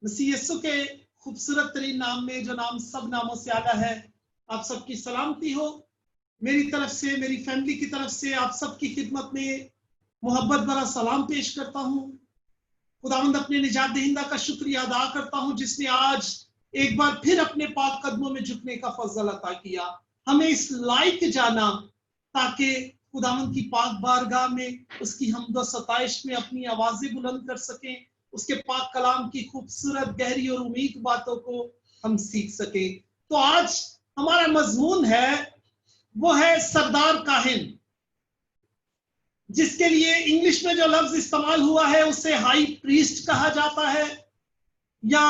मसीह यीशु के खूबसूरत तरीन नाम में, जो नाम सब नामों से आला है, आप सबकी सलामती हो। मेरी तरफ से, मेरी फैमिली की तरफ से आप सबकी खिदमत में मोहब्बत भरा सलाम पेश करता हूँ। खुदावंद अपने निजात दहिंदा का शुक्रिया अदा करता हूँ, जिसने आज एक बार फिर अपने पाक कदमों में झुकने का फजल अता किया, हमें इस लायक जाना ताकि खुदावंद की पाक बारगाह में उसकी हम्द व सताइश में अपनी आवाजें बुलंद कर सकें, उसके पाक कलाम की खूबसूरत गहरी और उम्मीद बातों को हम सीख सके। तो आज हमारा मजमून है, वो है सरदार काहिन, जिसके लिए इंग्लिश में जो लफ्ज इस्तेमाल हुआ है उसे हाई प्रीस्ट कहा जाता है या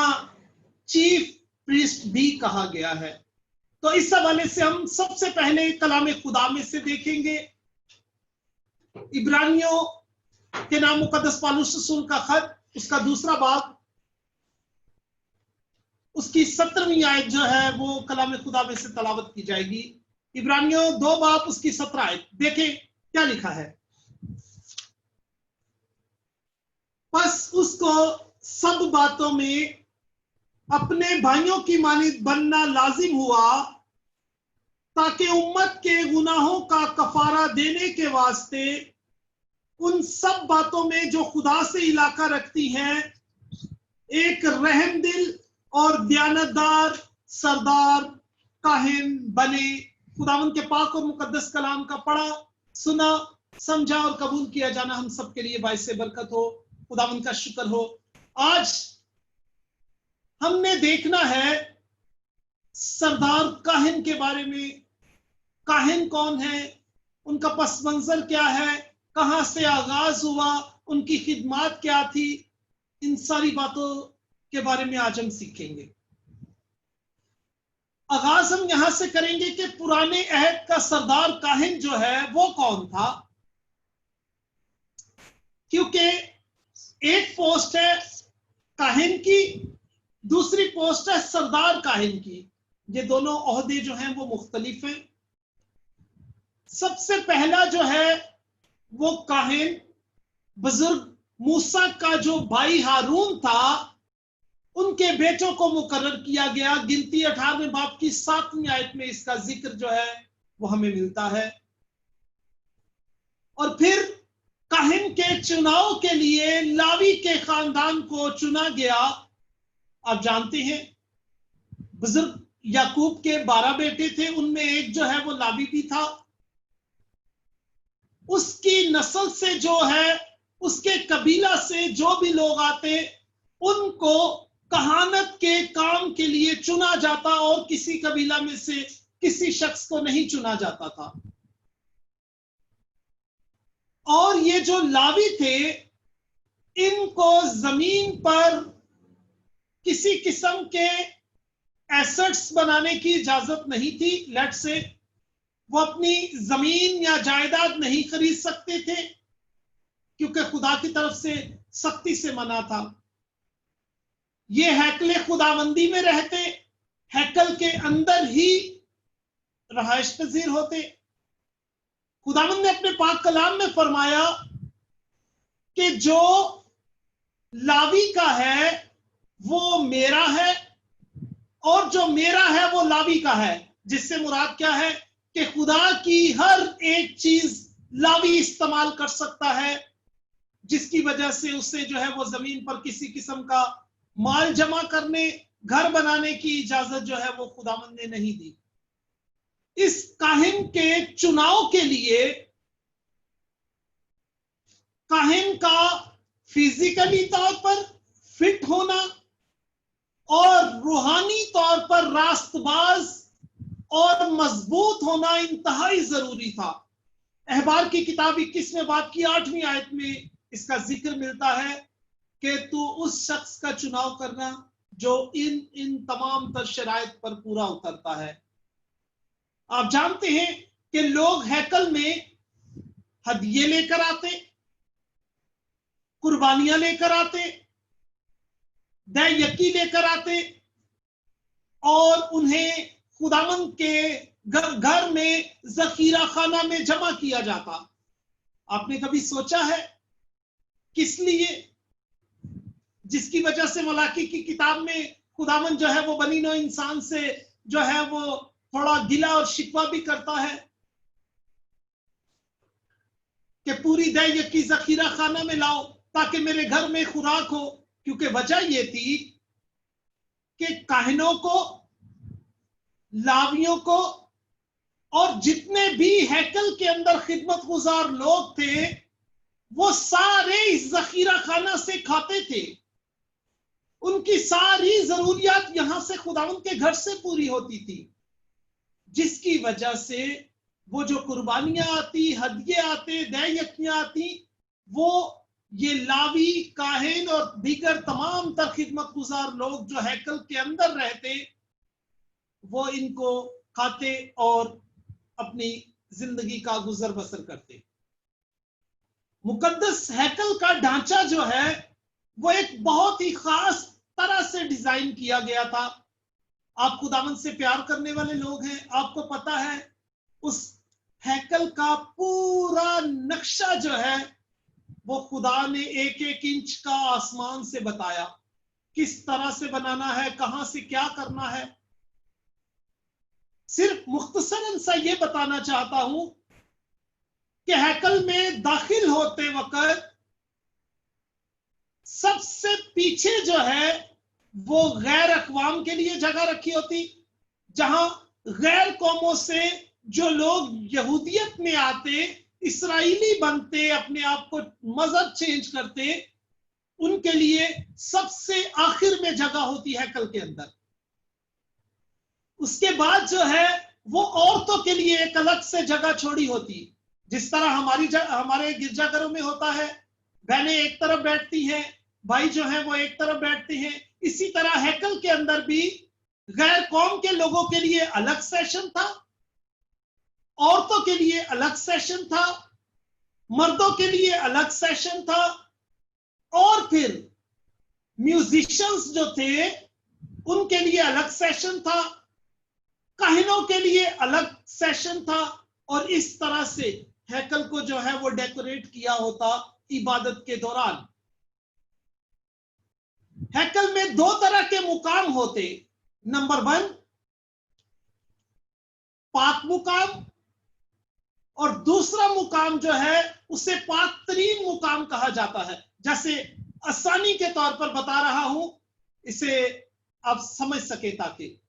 चीफ प्रीस्ट भी कहा गया है। तो इस हवाले से हम सबसे पहले कलाम खुदा में से देखेंगे इब्रानियों के नाम मुकद्दस पौलुस रसूल का खत, उसका दूसरा बाब, उसकी 17वीं आयत जो है वो कलाम खुदा में से तलावत की जाएगी। इब्रानियों 2 बाब उसकी 17 आयत, देखें क्या लिखा है। बस उसको सब बातों में अपने भाइयों की मानित बनना लाजिम हुआ, ताकि उम्मत के गुनाहों का कफारा देने के वास्ते उन सब बातों में जो खुदा से इलाका रखती हैं, एक रहमदिल और दयानतदार सरदार काहिन बने। खुदावंद के पाक और मुकद्दस कलाम का पढ़ा, सुना, समझा और कबूल किया जाना हम सबके लिए बाइसे बरकत हो। खुदावंद का शुक्र हो। आज हमने देखना है सरदार काहिन के बारे में। काहिन कौन है, उनका पस मंजर क्या है, कहां से आगाज हुआ, उनकी खिदमत क्या थी, इन सारी बातों के बारे में आज हम सीखेंगे। आगाज हम यहां से करेंगे कि पुराने अहद का सरदार काहिन जो है वो कौन था, क्योंकि एक पोस्ट है काहिन की, दूसरी पोस्ट है सरदार काहिन की। ये दोनों ओहदे जो हैं वो मुख्तलिफ हैं। सबसे पहला जो है वो काहिन बुजुर्ग मूसा का जो भाई हारून था, उनके बेटों को मुकर्रर किया गया। गिनती 18वें बाब की 7वीं आयत में इसका जिक्र जो है वो हमें मिलता है। और फिर काहिन के चुनाव के लिए लावी के खानदान को चुना गया। आप जानते हैं बुजुर्ग याकूब के 12 बेटे थे, उनमें एक जो है वो लावी भी था। उसकी नस्ल से जो है, उसके कबीला से जो भी लोग आते, उनको कहानत के काम के लिए चुना जाता और किसी कबीला में से किसी शख्स को नहीं चुना जाता था। और ये जो लावी थे, इनको जमीन पर किसी किस्म के एसेट्स बनाने की इजाजत नहीं थी। लेट से वो अपनी जमीन या जायदाद नहीं खरीद सकते थे, क्योंकि खुदा की तरफ से सख्ती से मना था। ये हैकले खुदाबंदी में रहते, हैकल के अंदर ही रहायश पजीर होते। खुदावंद ने अपने पाक कलाम में फरमाया कि जो लावी का है वो मेरा है, और जो मेरा है वो लावी का है। जिससे मुराद क्या है कि खुदा की हर एक चीज लावी इस्तेमाल कर सकता है, जिसकी वजह से उससे जो है वो जमीन पर किसी किस्म का माल जमा करने, घर बनाने की इजाजत जो है वो खुदावंद ने नहीं दी। इस काहिन के चुनाव के लिए काहिन का फिजिकली तौर पर फिट होना और रूहानी तौर पर रास्तबाज और मजबूत होना इंतहाई जरूरी था। अहबार की किताब 21वें बाब की 8वीं आयत में इसका जिक्र मिलता है कि तू उस शख्स का चुनाव करना जो इन तमाम तर शराइत पर पूरा उतरता है। आप जानते हैं कि लोग हैकल में हदिये लेकर आते, कुर्बानियां लेकर आते, दयकी लेकर आते, और उन्हें खुदावंद के घर में जखीरा खाना में जमा किया जाता। आपने कभी सोचा है किस लिए? जिसकी वजह से मलाकी की किताब में खुदावन जो है वो बनी नौ इंसान से जो है वो थोड़ा गिला और शिकवा भी करता है कि पूरी दैय की जखीरा खाना में लाओ ताकि मेरे घर में खुराक हो। क्योंकि वजह ये थी कि काहिनों को, लावियों को और जितने भी हैकल के अंदर खिदमत गुजार लोग थे वो सारे इस जखीरा खाना से खाते थे। उनकी सारी जरूरियात यहां से खुदावंद के घर से पूरी होती थी, जिसकी वजह से वो जो कुर्बानियां आती, हदिये आते, दैयकियां आती, वो ये लावी, काहिन और दीगर तमाम तर खिदमत गुजार लोग जो हैकल के अंदर रहते वो इनको खाते और अपनी जिंदगी का गुजर बसर करते। मुकद्दस हैकल का ढांचा जो है वो एक बहुत ही खास तरह से डिजाइन किया गया था। आप खुदावंद से प्यार करने वाले लोग हैं, आपको पता है उस हैकल का पूरा नक्शा जो है वो खुदा ने एक एक इंच का आसमान से बताया, किस तरह से बनाना है, कहां से क्या करना है। सिर्फ मुख्तसरन सा ये बताना चाहता हूं कि हैकल में दाखिल होते वक्त सबसे पीछे जो है वो गैर अक़वाम के लिए जगह रखी होती, जहां गैर कौमों से जो लोग यहूदियत में आते, इसराइली बनते, अपने आप को मजहब चेंज करते, उनके लिए सबसे आखिर में जगह होती है हैकल के अंदर। उसके बाद जो है वो औरतों के लिए एक अलग से जगह छोड़ी होती, जिस तरह हमारे गिरजाघरों में होता है, बहनें एक तरफ बैठती हैं, भाई जो है वो एक तरफ बैठते हैं। इसी तरह हैकल के अंदर भी गैर कौम के लोगों के लिए अलग सेशन था, औरतों के लिए अलग सेशन था, मर्दों के लिए अलग सेशन था, और फिर म्यूजिशियंस जो थे उनके लिए अलग सेशन था, काहिनों के लिए अलग सेशन था। और इस तरह से हैकल को जो है वो डेकोरेट किया होता इबादत के दौरान। हैकल में दो तरह के मुकाम होते, नंबर 1 पाक मुकाम, और दूसरा मुकाम जो है उसे पाक तरीन मुकाम कहा जाता है। जैसे आसानी के तौर पर बता रहा हूं, इसे आप समझ सके, ताकि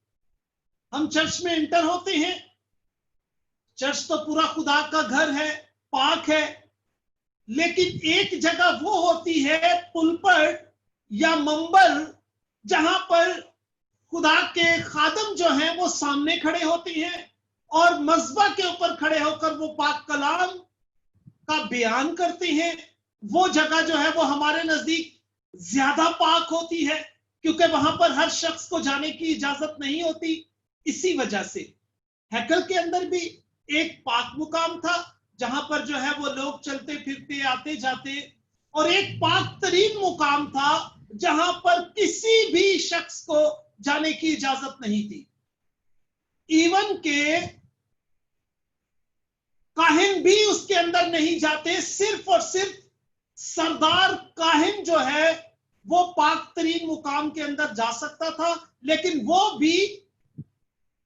हम चर्च में इंटर होते हैं, चर्च तो पूरा खुदा का घर है, पाक है, लेकिन एक जगह वो होती है पुलपट या मंबर, जहां पर खुदा के खादम जो हैं वो सामने खड़े होते हैं और मज़बा के ऊपर खड़े होकर वो पाक कलाम का बयान करते हैं। वो जगह जो है वो हमारे नजदीक ज्यादा पाक होती है, क्योंकि वहां पर हर शख्स को जाने की इजाजत नहीं होती। इसी वजह से हैकल के अंदर भी एक पाक मुकाम था, जहां पर जो है वो लोग चलते फिरते आते जाते, और एक पाक तरीन मुकाम था जहां पर किसी भी शख्स को जाने की इजाजत नहीं थी। इवन के काहिन भी उसके अंदर नहीं जाते, सिर्फ और सिर्फ सरदार काहिन जो है वो पाक तरीन मुकाम के अंदर जा सकता था, लेकिन वो भी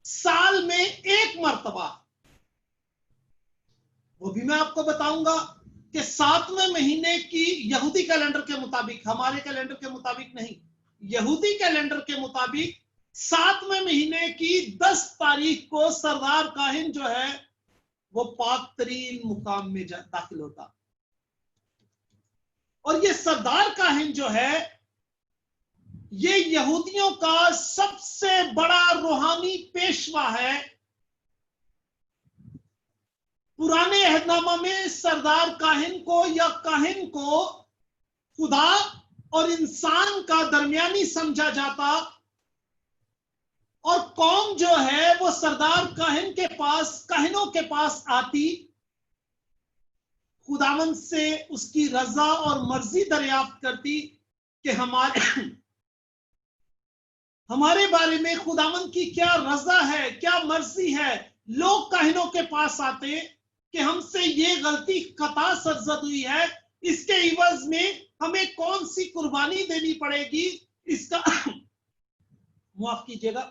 साल में एक मर्तबा। वो भी मैं आपको बताऊंगा कि 7वें महीने की यहूदी कैलेंडर के मुताबिक, हमारे कैलेंडर के मुताबिक नहीं, यहूदी कैलेंडर के मुताबिक 7वें महीने की 10 तारीख को सरदार काहिन जो है वो पाक तरीन मुकाम में दाखिल होता। और ये सरदार काहिन जो है ये यहूदियों का सबसे बड़ा रूहानी पेशवा है। पुराने अहदनामा में सरदार काहिन को या काहिन को खुदा और इंसान का दरमियानी समझा जाता, और कौम जो है वो सरदार काहिन के पास, काहिनों के पास आती, खुदावंद से उसकी रजा और मर्जी दरियाफ्त करती कि हमारे बारे में खुदावंद की क्या रजा है, क्या मर्जी है। लोग काहिनों के पास आते कि हमसे ये गलती कता सरजद हुई है, इसके इवज में हमें कौन सी कुर्बानी देनी पड़ेगी, इसका माफ कीजिएगा,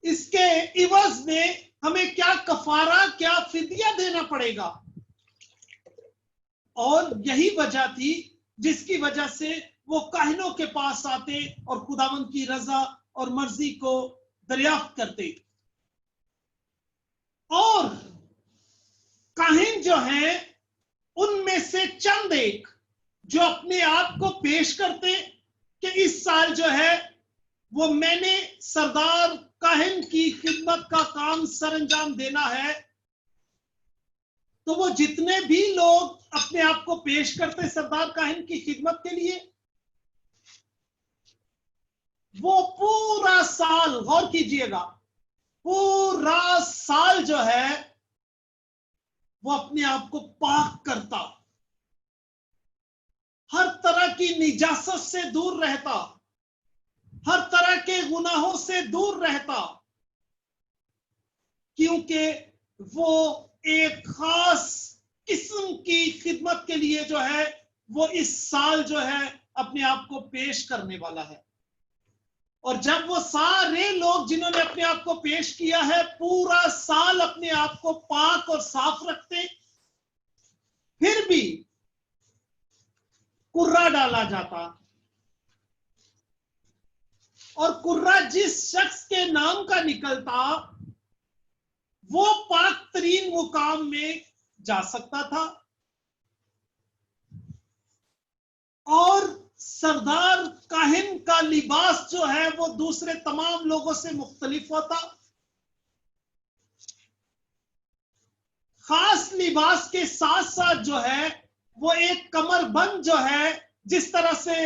इसके इवज में हमें क्या कफारा, क्या फिदिया देना पड़ेगा। और यही वजह थी जिसकी वजह से वो काहिनों के पास आते और खुदावंद की रजा और मर्जी को दरियाफ्त करते। और काहिन जो है उनमें से चंद एक जो अपने आप को पेश करते कि इस साल जो है वो मैंने सरदार काहिन की खिदमत का काम सरंजाम देना है, तो वो जितने भी लोग अपने आप को पेश करते सरदार काहिन की खिदमत के लिए, वो पूरा साल, गौर कीजिएगा, पूरा साल जो है वो अपने आप को पाक करता, हर तरह की निजासत से दूर रहता, हर तरह के गुनाहों से दूर रहता, क्योंकि वो एक खास किस्म की खिदमत के लिए जो है वो इस साल जो है अपने आप को पेश करने वाला है। और जब वो सारे लोग जिन्होंने अपने आप को पेश किया है पूरा साल अपने आप को पाक और साफ रखते, फिर भी कुर्रा डाला जाता, और कुर्रा जिस शख्स के नाम का निकलता वो पाक तरीन मुकाम में जा सकता था। और सरदार काहिन का लिबास जो है वो दूसरे तमाम लोगों से मुख्तलिफ होता। खास लिबास के साथ साथ जो है वो एक कमरबंद जो है, जिस तरह से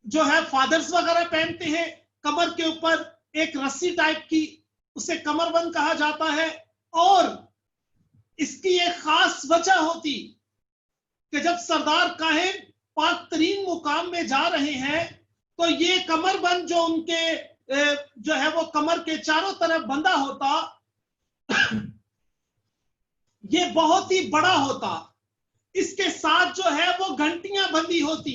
जो है फादर्स वगैरह पहनते हैं, कमर के ऊपर एक रस्सी टाइप की, उसे कमरबंद कहा जाता है। और इसकी एक खास वजह होती कि जब सरदार काहिन पाक तरीन मुकाम में जा रहे हैं तो ये कमरबंद जो उनके जो है वो कमर के चारों तरफ बंधा होता, ये बहुत ही बड़ा होता। इसके साथ जो है वो घंटियां बंधी होती।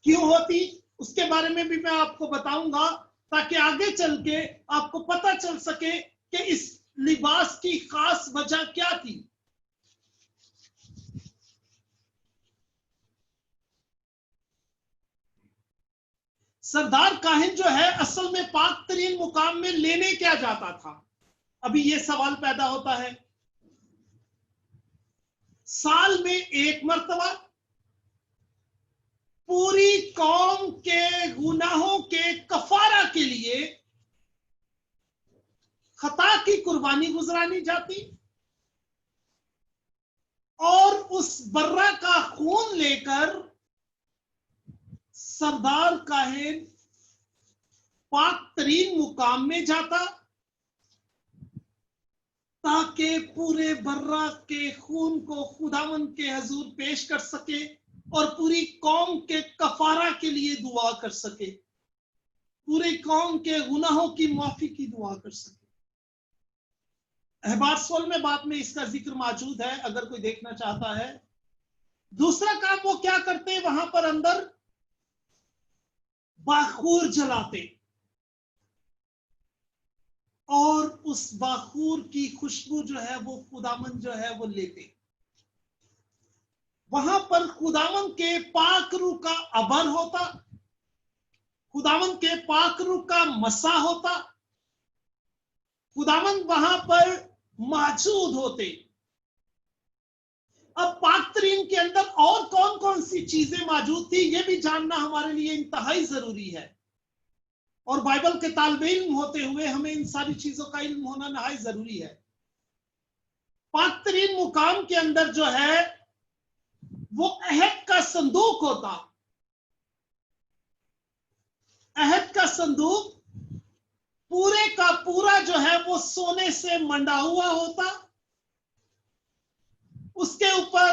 क्यों होती उसके बारे में भी मैं आपको बताऊंगा, ताकि आगे चल के आपको पता चल सके कि इस लिबास की खास वजह क्या थी। सरदार काहिन जो है असल में पाक तरीन मुकाम में लेने क्या जाता था, अभी यह सवाल पैदा होता है। साल में एक मर्तबा पूरी कौम के गुनाहों के कफारा के लिए खता की कुर्बानी गुजरानी जाती, और उस बर्रा का खून लेकर सरदार काहिन पाक तरीन मुकाम में जाता, ताकि पूरे बर्रा के खून को खुदावंद के हजूर पेश कर सके और पूरी कौम के कफारा के लिए दुआ कर सके, पूरी कौम के गुनाहों की माफी की दुआ कर सके। अहबार 16 में बात में इसका जिक्र मौजूद है, अगर कोई देखना चाहता है। दूसरा काम वो क्या करते, वहां पर अंदर बाखूर जलाते और उस बाखूर की खुशबू जो है वो खुदामंद जो है वो लेते। वहां पर खुदावंद के पाक रूह का अबर होता, खुदावंद के पाक रूह का मसा होता, खुदावंद वहां पर मौजूद होते। अब पाक तरीन के अंदर और कौन कौन सी चीजें मौजूद थी ये भी जानना हमारे लिए इंतहाई जरूरी है, और बाइबल के तालिबे इल्म होते हुए हमें इन सारी चीजों का इल्म होना नहायत जरूरी है। पाक तरीन मुकाम के अंदर जो है वो अहद का संदूक होता। अहद का संदूक पूरे का पूरा जो है वो सोने से मंडा हुआ होता। उसके ऊपर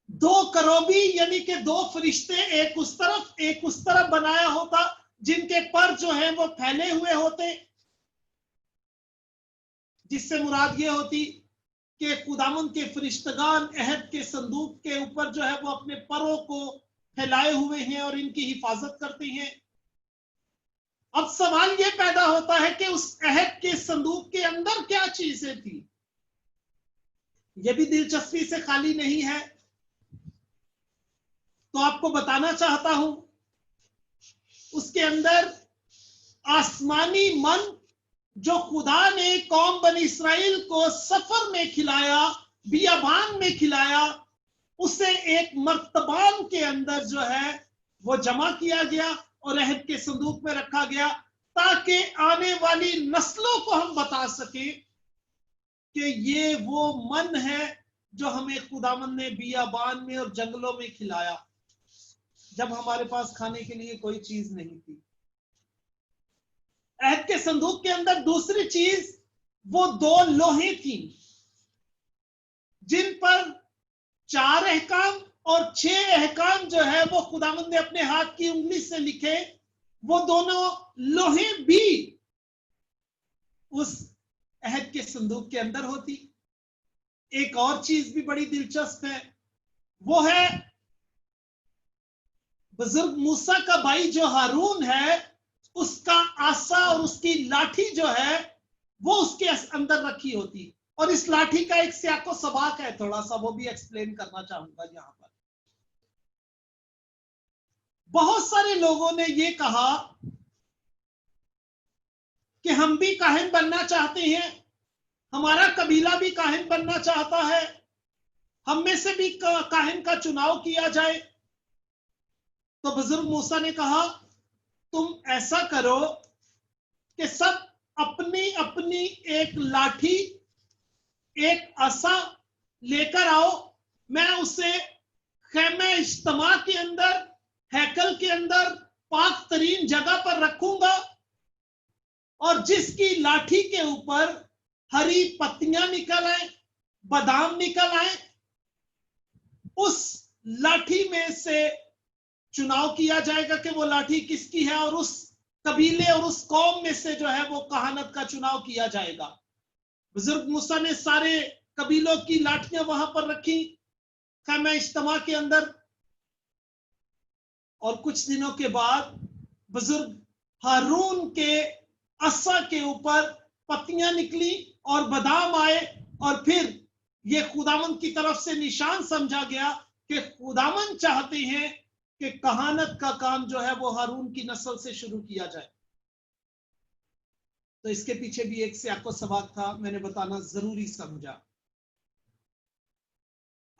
दो करोबी यानी कि दो फरिश्ते एक उस तरफ बनाया होता, जिनके पर जो है वो फैले हुए होते, जिससे मुराद ये होती कि खुदावन के फरिश्तगान अहद के संदूक के ऊपर जो है वो अपने परों को फैलाए हुए हैं और इनकी हिफाजत करते हैं। अब सवाल यह पैदा होता है कि उस अहद के संदूक के अंदर क्या चीजें थी। यह भी दिलचस्पी से खाली नहीं है, तो आपको बताना चाहता हूं, उसके अंदर आसमानी मन जो खुदा ने कौम बनी इस्राएल को सफर में खिलाया, बियाबान में खिलाया, उसे एक मर्तबान के अंदर जो है वो जमा किया गया और अहद के संदूक में रखा गया, ताकि आने वाली नस्लों को हम बता सके कि ये वो मन है जो हमें खुदावन ने बियाबान में और जंगलों में खिलाया, जब हमारे पास खाने के लिए कोई चीज नहीं थी। अहद के संदूक के अंदर दूसरी चीज वो 2 लोहे थी, जिन पर 4 अहकाम और 6 अहकाम जो है वो खुदावंद ने अपने हाथ की उंगली से लिखे। वो दोनों लोहे भी उस अहद के संदूक के अंदर होती। एक और चीज भी बड़ी दिलचस्प है, वो है बुजुर्ग मूसा का भाई जो हारून है, उसका आसा और उसकी लाठी जो है वो उसके अंदर रखी होती। और इस लाठी का एक सियाको सबाक है, थोड़ा सा वो भी एक्सप्लेन करना चाहूंगा यहां पर। बहुत सारे लोगों ने ये कहा कि हम भी काहिन बनना चाहते हैं, हमारा कबीला भी काहिन बनना चाहता है, हम में से भी काहिन का चुनाव किया जाए। तो बुजुर्ग मूसा ने कहा, तुम ऐसा करो कि सब अपनी अपनी एक लाठी, एक आसा लेकर आओ, मैं उसे खैमे इज्तिमा के अंदर, हैकल के अंदर पाक तरीन जगह पर रखूंगा, और जिसकी लाठी के ऊपर हरी पत्तियां निकल आए, बादाम निकल आए, उस लाठी में से चुनाव किया जाएगा कि वो लाठी किसकी है, और उस कबीले और उस कौम में से जो है वो कहानत का चुनाव किया जाएगा। बुजुर्ग मूसा ने सारे कबीलों की लाठियां वहां पर रखी खैमे इज्तिमा के अंदर, और कुछ दिनों के बाद बुजुर्ग हारून के असा के ऊपर पत्तियां निकली और बादाम आए, और फिर यह खुदावन की तरफ से निशान समझा गया कि खुदावन चाहते हैं कि कहानत का काम जो है वो हारून की नस्ल से शुरू किया जाए। तो इसके पीछे भी एक सियाको सबाक था, मैंने बताना जरूरी समझा।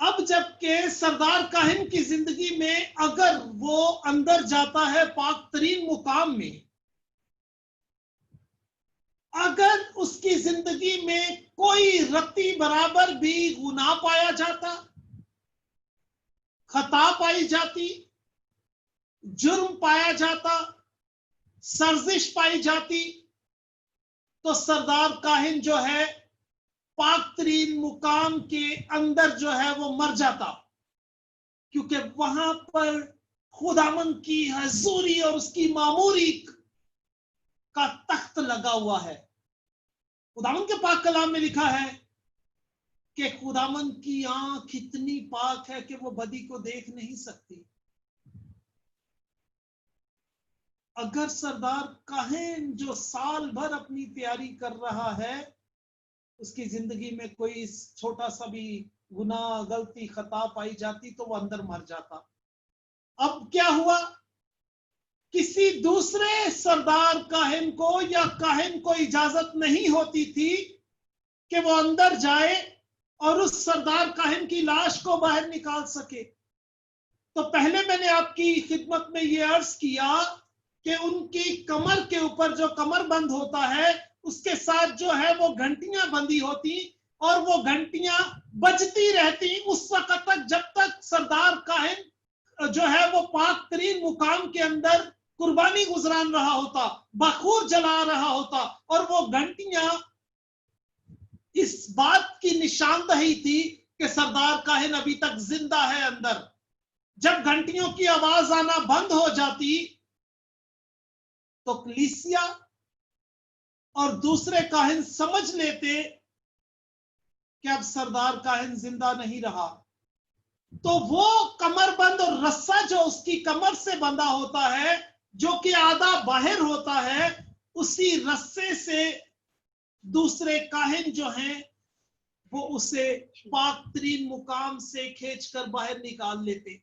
अब जबकि सरदार काहिन की जिंदगी में अगर वो अंदर जाता है पाक तरीन मुकाम में, अगर उसकी जिंदगी में कोई रत्ती बराबर भी गुनाह पाया जाता, खता पाई जाती, जुर्म पाया जाता, सर्जिश पाई जाती, तो सरदार काहिन जो है पाक तरीन मुकाम के अंदर जो है वो मर जाता, क्योंकि वहां पर खुदावन की हजूरी और उसकी मामूरी का तख्त लगा हुआ है। खुदावन के पाक कलाम में लिखा है कि खुदावन की आंख इतनी पाक है कि वो बदी को देख नहीं सकती। अगर सरदार काहिन जो साल भर अपनी तैयारी कर रहा है, उसकी जिंदगी में कोई छोटा सा भी गुनाह, गलती, खता पाई जाती, तो वो अंदर मर जाता। अब क्या हुआ, किसी दूसरे सरदार काहिन को या काहिन को इजाजत नहीं होती थी कि वो अंदर जाए और उस सरदार काहिन की लाश को बाहर निकाल सके। तो पहले मैंने आपकी खिदमत में यह अर्ज किया कि उनकी कमर के ऊपर जो कमर बंद होता है, उसके साथ जो है वो घंटियां बंधी होती, और वो घंटियां बजती रहती उस वक्त तक जब तक सरदार काहिन जो है वो पाक तरीन मुकाम के अंदर कुर्बानी गुजरान रहा होता, बखूर जला रहा होता, और वो घंटियां इस बात की निशानदही थी कि सरदार काहिन अभी तक जिंदा है अंदर। जब घंटियों की आवाज आना बंद हो जाती, तो कलीसिया और दूसरे काहिन समझ लेते कि अब सरदार काहिन जिंदा नहीं रहा, तो वो कमरबंद और रस्सा जो उसकी कमर से बंधा होता है, जो कि आधा बाहर होता है, उसी रस्से से दूसरे काहिन जो हैं वो उसे पाक तरीन मुकाम से खींचकर बाहर निकाल लेते।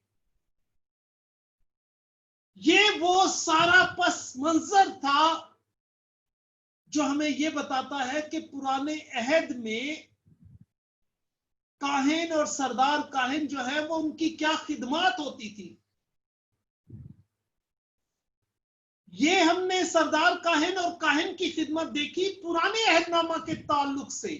ये वो सारा पस मंजर था जो हमें ये बताता है कि पुराने अहद में काहिन और सरदार काहिन जो है वो उनकी क्या खिदमत होती थी। ये हमने सरदार काहिन और काहिन की खिदमत देखी पुराने अहदनामा के ताल्लुक से।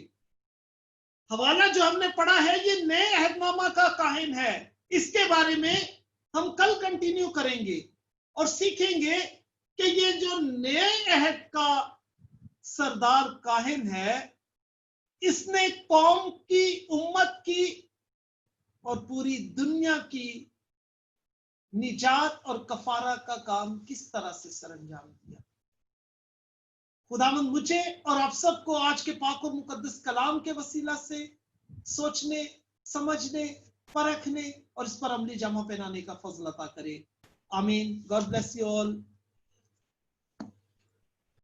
हवाला जो हमने पढ़ा है ये नए अहदनामा का काहिन है। इसके बारे में हम कल कंटिन्यू करेंगे और सीखेंगे कि ये जो नए अहद का सरदार काहिन है, इसने कौम की, उम्मत की और पूरी दुनिया की निजात और कफारा का काम किस तरह से सरअंजाम दिया। खुदावंद मुझे और आप सबको आज के पाक और मुकद्दस कलाम के वसीला से सोचने, समझने, परखने और इस पर अमली जमा पहनाने का फजल अता करे। आमीन। God bless you all.